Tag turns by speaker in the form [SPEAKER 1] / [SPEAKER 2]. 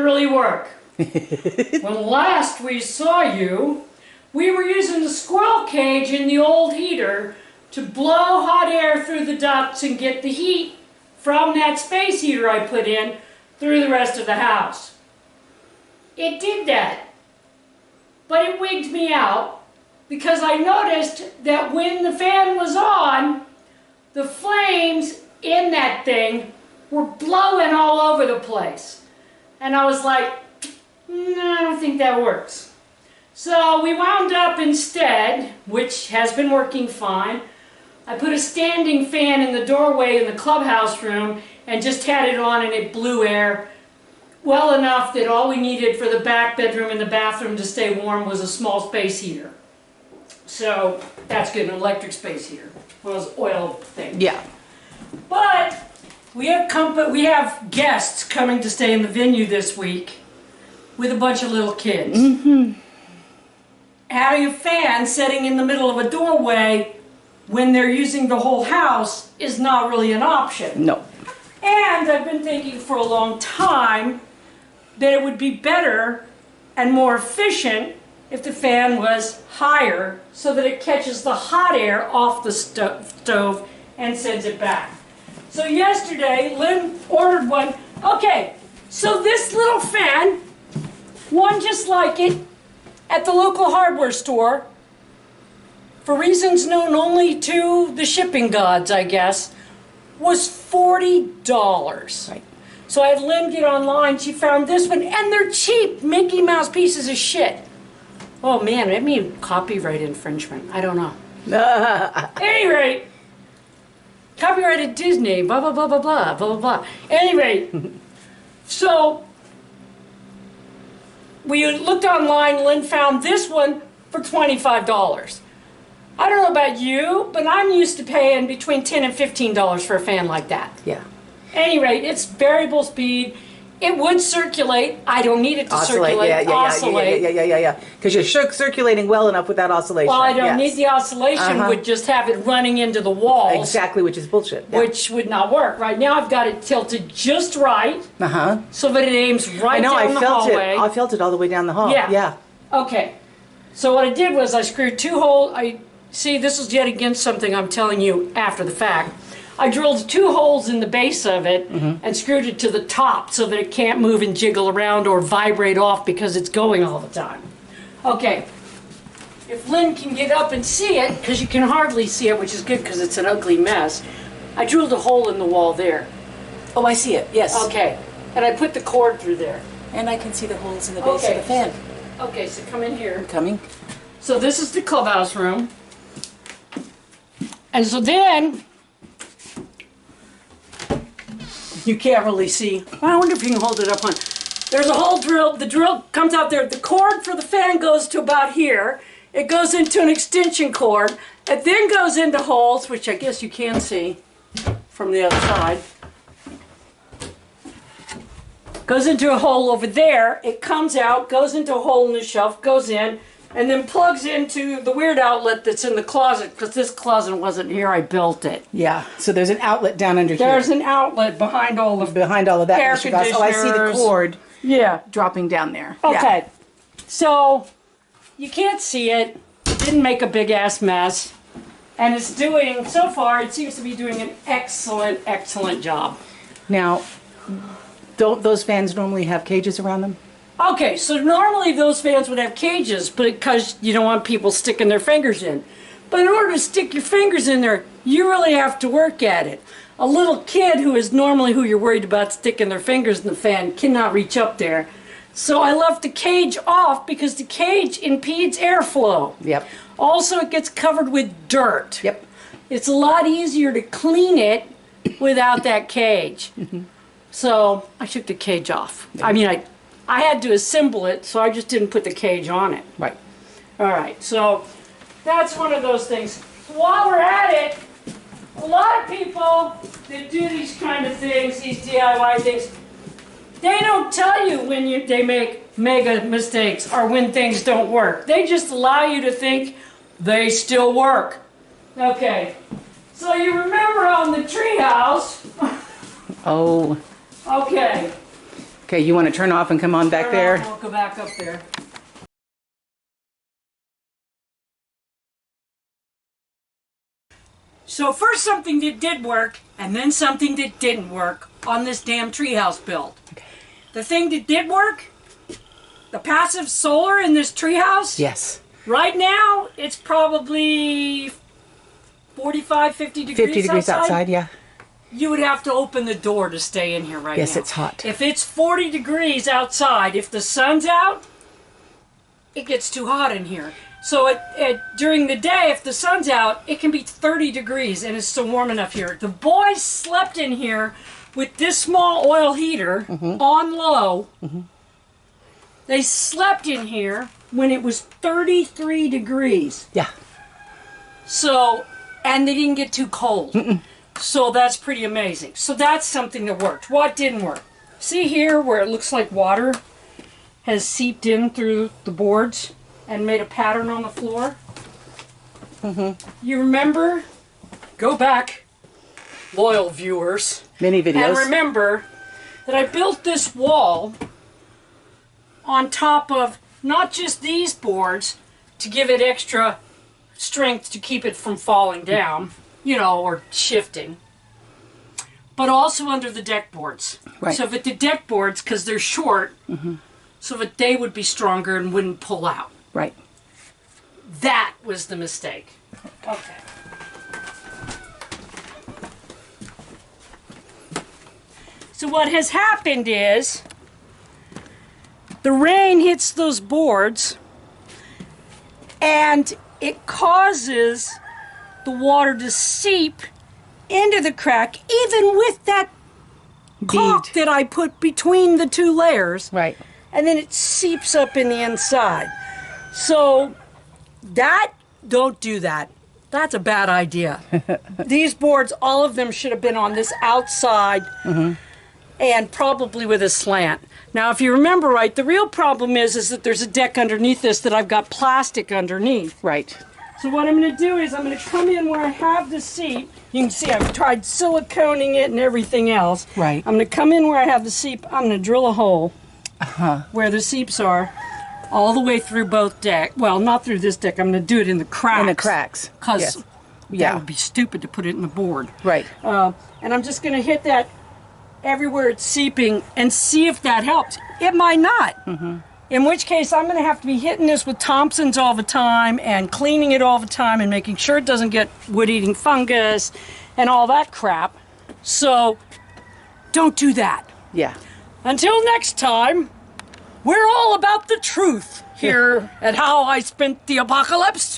[SPEAKER 1] really work. When last we saw you, we were using the squirrel cage in the old heater to blow hot air through the ducts and get the heat from that space heater I put in through the rest of the house. It did that, but it wigged me out because I noticed that when the fan was on, the flames in that thing were blowing all over the place. And I was like, no, I don't think that works. So we wound up instead, which has been working fine, I put a standing fan in the doorway in the clubhouse room and just had it on, and it blew air well enough that all we needed for the back bedroom and the bathroom to stay warm was a small space heater. So that's good, an electric space heater. One of those oil things.
[SPEAKER 2] Yeah.
[SPEAKER 1] But we have guests coming to stay in the venue this week with a bunch of little kids.
[SPEAKER 2] Mm-hmm.
[SPEAKER 1] Having a fan sitting in the middle of a doorway when they're using the whole house is not really an option.
[SPEAKER 2] No.
[SPEAKER 1] And I've been thinking for a long time that it would be better and more efficient if the fan was higher so that it catches the hot air off the stove and sends it back. So yesterday, Lynn ordered one. Okay, so this little fan, one just like it, at the local hardware store, for reasons known only to the shipping gods, I guess, was $40.
[SPEAKER 2] Right.
[SPEAKER 1] So I had Lynn get online, she found this one, and they're cheap Mickey Mouse pieces of shit. Oh man, I mean copyright infringement, I don't know. At any rate, copyrighted Disney, blah, blah, blah, blah, blah, blah, blah, blah. Any rate, so we looked online, Lynn found this one for $25. I don't know about you, but I'm used to paying between $10 and $15 for a fan like that.
[SPEAKER 2] Yeah.
[SPEAKER 1] At any rate, it's variable speed. It would circulate. I don't need it to circulate. Oscillate.
[SPEAKER 2] Yeah. Because you're circulating well enough without oscillation.
[SPEAKER 1] Well, I don't need the oscillation. Would just have it running into the walls.
[SPEAKER 2] Exactly, which is bullshit. Yeah.
[SPEAKER 1] Which would not work. Right now, I've got it tilted just right, so that it aims right down the hallway.
[SPEAKER 2] I felt it all the way down the hall.
[SPEAKER 1] Yeah. Okay. So what I did was I screwed two holes. See, this is yet again something I'm telling you after the fact. I drilled two holes in the base of it and screwed it to the top so that it can't move and jiggle around or vibrate off because it's going all the time. Okay, if Lynn can get up and see it, because you can hardly see it, which is good because it's an ugly mess, I drilled a hole in the wall there.
[SPEAKER 2] Oh, I see it, yes.
[SPEAKER 1] Okay, and I put the cord through there.
[SPEAKER 2] And I can see the holes in the base of the fan.
[SPEAKER 1] Okay, so come in here.
[SPEAKER 2] I'm coming.
[SPEAKER 1] So this is the clubhouse room. And so then, you can't really see. I wonder if you can hold it up on. There's a hole drilled. The drill comes out there. The cord for the fan goes to about here. It goes into an extension cord. It then goes into holes, which I guess you can see from the other side. Goes into a hole over there. It comes out, goes into a hole in the shelf, goes in, and then plugs into the weird outlet that's in the closet, because this closet wasn't here, I built it.
[SPEAKER 2] Yeah, so there's an outlet down under here.
[SPEAKER 1] There's an outlet behind all of
[SPEAKER 2] that.
[SPEAKER 1] Air conditioners.
[SPEAKER 2] Oh, I see the cord dropping down there.
[SPEAKER 1] Okay, so you can't see it. It didn't make a big ass mess. And it's doing, so far, it seems to be doing an excellent, excellent job.
[SPEAKER 2] Now, don't those fans normally have cages around them?
[SPEAKER 1] Okay, so normally those fans would have cages, but because you don't want people sticking their fingers in. But in order to stick your fingers in there, you really have to work at it. A little kid who is normally who you're worried about sticking their fingers in the fan cannot reach up there. So I left the cage off because the cage impedes airflow.
[SPEAKER 2] Yep.
[SPEAKER 1] Also, it gets covered with dirt.
[SPEAKER 2] Yep.
[SPEAKER 1] It's a lot easier to clean it without that cage. So I took the cage off. I mean, I had to assemble it, so I just didn't put the cage on it.
[SPEAKER 2] Right.
[SPEAKER 1] All right, so that's one of those things. While we're at it, a lot of people that do these kind of things, these DIY things, they don't tell you when they make mega mistakes or when things don't work. They just allow you to think they still work. Okay, so you remember on the treehouse.
[SPEAKER 2] Oh.
[SPEAKER 1] Okay.
[SPEAKER 2] Okay, you want to turn off and come on back there?
[SPEAKER 1] I'll go back up there. So first something that did work, and then something that didn't work on this damn treehouse build.
[SPEAKER 2] Okay.
[SPEAKER 1] The thing that did work, the passive solar in this treehouse.
[SPEAKER 2] Yes.
[SPEAKER 1] Right now, it's probably 45, 50 degrees
[SPEAKER 2] 50 degrees outside, yeah.
[SPEAKER 1] You would have to open the door to stay in here right now.
[SPEAKER 2] Yes, it's hot.
[SPEAKER 1] If it's 40 degrees outside, if the sun's out, it gets too hot in here. So during the day, if the sun's out, it can be 30 degrees and it's still warm enough here. The boys slept in here with this small oil heater on low. They slept in here when it was 33 degrees.
[SPEAKER 2] Yeah.
[SPEAKER 1] So, and they didn't get too cold. So that's pretty amazing. So that's something that worked. What didn't work? See here where it looks like water has seeped in through the boards and made a pattern on the floor? You remember? Go back, loyal viewers.
[SPEAKER 2] Many videos.
[SPEAKER 1] And remember that I built this wall on top of not just these boards to give it extra strength to keep it from falling down, you know, or shifting, but also under the deck boards.
[SPEAKER 2] Right.
[SPEAKER 1] So that the deck boards, because they're short, so that they would be stronger and wouldn't pull out.
[SPEAKER 2] Right.
[SPEAKER 1] That was the mistake. Okay. So what has happened is the rain hits those boards and it causes the water to seep into the crack, even with that caulk that I put between the two layers.
[SPEAKER 2] Right.
[SPEAKER 1] And then it seeps up in the inside. So don't do that. That's a bad idea. These boards, all of them should have been on this outside and probably with a slant. Now, if you remember right, the real problem is that there's a deck underneath this that I've got plastic underneath.
[SPEAKER 2] Right.
[SPEAKER 1] So what I'm going to do is I'm going to come in where I have the seep. You can see I've tried siliconing it and everything else.
[SPEAKER 2] Right.
[SPEAKER 1] I'm going to come in where I have the seep. I'm going to drill a hole where the seeps are all the way through both decks. Well, not through this deck. I'm going to do it in the cracks.
[SPEAKER 2] In the cracks.
[SPEAKER 1] Because
[SPEAKER 2] Yeah.
[SPEAKER 1] that would be stupid to put it in the board.
[SPEAKER 2] Right.
[SPEAKER 1] And I'm just going to hit that everywhere it's seeping and see if that helps. It might not. In which case, I'm going to have to be hitting this with Thompsons all the time and cleaning it all the time and making sure it doesn't get wood-eating fungus and all that crap. So, don't do that.
[SPEAKER 2] Yeah.
[SPEAKER 1] Until next time, we're all about the truth here at How I Spent the Apocalypse.